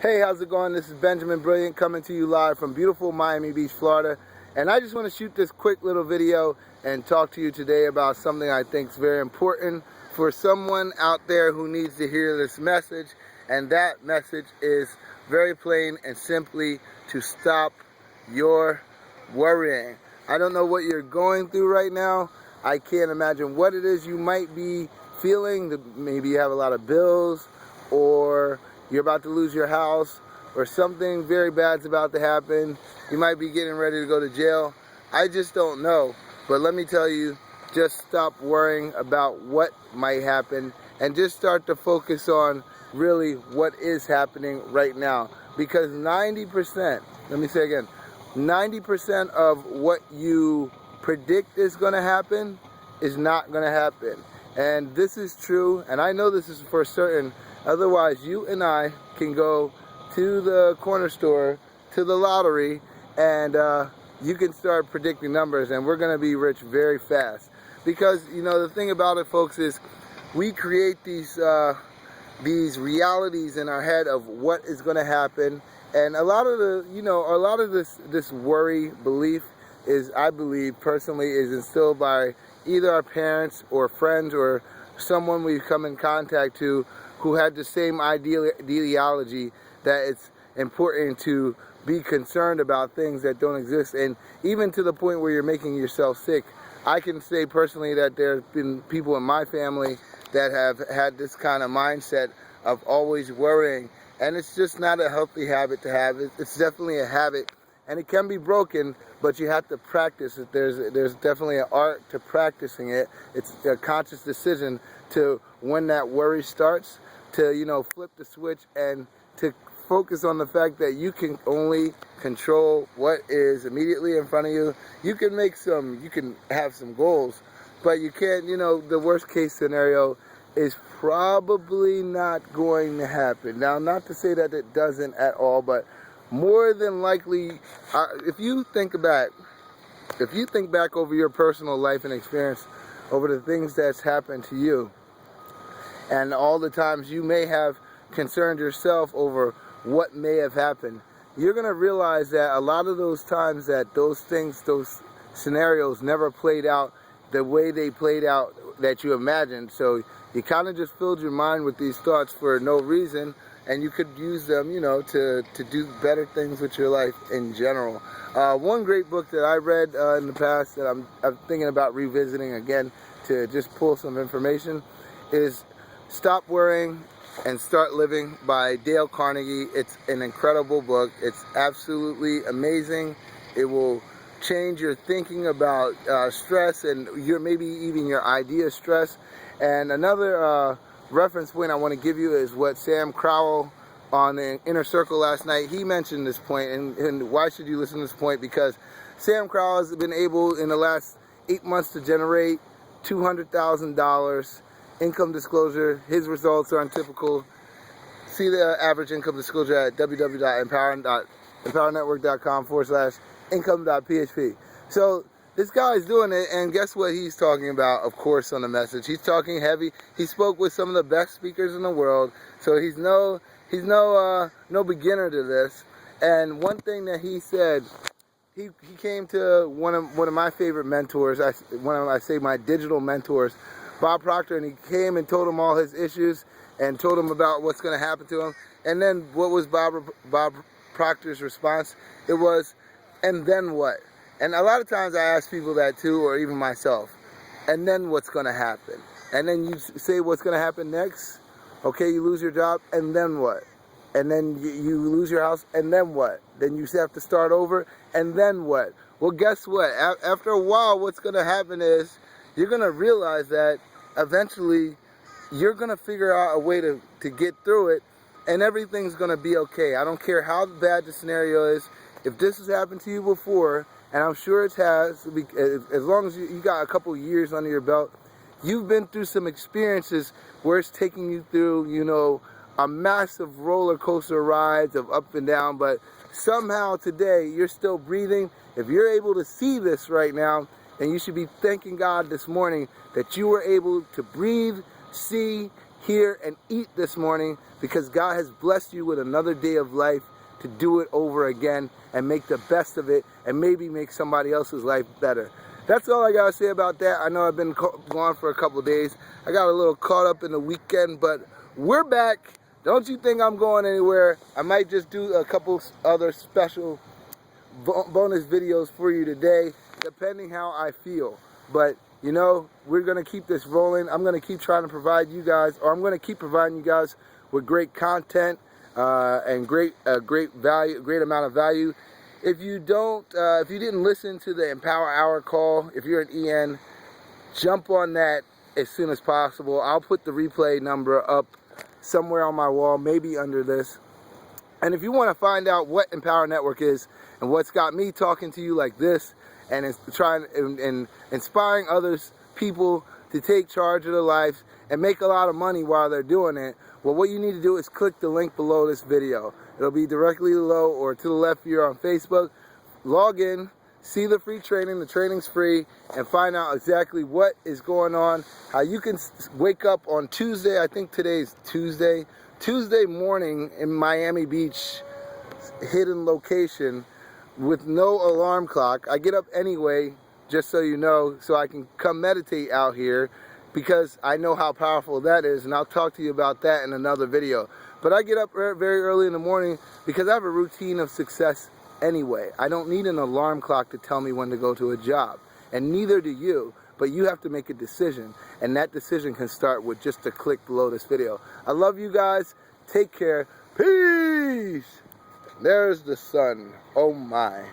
Hey, how's it going? This is Benjamin Brilliant coming to you live from beautiful Miami Beach, Florida. And I just want to shoot this quick little video and talk to you today about something I think is very important for someone out there who needs to hear this message. And that message is very plain and simply to stop your worrying. I don't know what you're going through right now. I can't imagine what it is you might be feeling. Maybe you have a lot of bills, or you're about to lose your house, or something very bad's about to happen. You might be getting ready to go to jail. I just don't know. But let me tell you, just stop worrying about what might happen and just start to focus on really what is happening right now. Because 90%, let me say again, 90% of what you predict is going to happen is not going to happen. And this is true, and I know this is for certain. Otherwise, you and I can go to the corner store, to the lottery, and you can start predicting numbers, and we're going to be rich very fast. Because, you know, the thing about it, folks, is we create these realities in our head of what is going to happen. And a lot of this worry belief is, I believe personally, is instilled by either our parents or friends or someone we've come in contact to who had the same ideology that it's important to be concerned about things that don't exist, and even to the point where you're making yourself sick. I can say personally that there have been people in my family that have had this kind of mindset of always worrying, and it's just not a healthy habit to have. It's definitely a habit, and it can be broken, but you have to practice it. There's definitely an art to practicing it. It's a conscious decision to, when that worry starts, to, you know, flip the switch and to focus on the fact that you can only control what is immediately in front of you. You can have some goals, but you can't, you know, the worst case scenario is probably not going to happen. Now, not to say that it doesn't at all, but more than likely, if you think back over your personal life and experience, over the things that's happened to you, and all the times you may have concerned yourself over what may have happened, you're going to realize that a lot of those times that those scenarios never played out the way they played out that you imagined. So you kind of just filled your mind with these thoughts for no reason, and you could use them, you know, to do better things with your life in general. One great book that I read in the past that I'm thinking about revisiting again to just pull some information is Stop Worrying and Start Living by Dale Carnegie. It's an incredible book. It's absolutely amazing. It will change your thinking about stress and maybe even your idea of stress. And another reference point I want to give you is what Sam Crowell on the Inner Circle last night, he mentioned this point. And why should you listen to this point? Because Sam Crowell has been able in the last 8 months to generate $200,000 income disclosure. His results are untypical. See the average income disclosure at www.empowernetwork.com/income.php. So this guy's doing it, and guess what he's talking about, of course, on the message. He's talking heavy. He spoke with some of the best speakers in the world, so he's no beginner to this. And one thing that he said, he came to one of my favorite mentors, my digital mentors, Bob Proctor, and he came and told him all his issues and told him about what's going to happen to him. And then what was Bob Proctor's response? It was, and then what? And a lot of times I ask people that too, or even myself. And then what's going to happen? And then you say what's going to happen next? Okay, you lose your job, and then what? And then you lose your house, and then what? Then you have to start over, and then what? Well, guess what? After a while, what's going to happen is you're going to realize that eventually you're going to figure out a way to get through it, and everything's going to be okay. I don't care how bad the scenario is. If this has happened to you before, and I'm sure it has, as long as you got a couple years under your belt, you've been through some experiences where it's taking you through, you know, a massive roller coaster rides of up and down, but somehow today you're still breathing. If you're able to see this right now, then you should be thanking God this morning that you were able to breathe, see, here and eat this morning because God has blessed you with another day of life to do it over again and make the best of it and maybe make somebody else's life better. That's all I gotta say about that. I know I've been gone for a couple days. I got a little caught up in the weekend, but we're back. Don't you think I'm going anywhere. I might just do a couple other special bonus videos for you today, depending how I feel. But you know, we're gonna keep this rolling. I'm gonna keep trying to provide you guys, or I'm gonna keep providing you guys with great content and great value, great amount of value. If you didn't listen to the Empower Hour call, if you're an EN, jump on that as soon as possible. I'll put the replay number up somewhere on my wall, maybe under this. And if you want to find out what Empower Network is and what's got me talking to you like this and inspiring others, people to take charge of their lives and make a lot of money while they're doing it, well, what you need to do is click the link below this video. It'll be directly below or to the left here on Facebook. Log in, see the free training, the training's free, and find out exactly what is going on, how you can wake up on Tuesday, I think today's Tuesday morning in Miami Beach, hidden location with no alarm clock. I get up anyway, just so you know, so I can come meditate out here because I know how powerful that is, and I'll talk to you about that in another video. But I get up very early in the morning because I have a routine of success anyway. I don't need an alarm clock to tell me when to go to a job, and neither do you. But you have to make a decision, and that decision can start with just a click below this video. I love you guys. Take care. Peace. There's the sun. Oh my.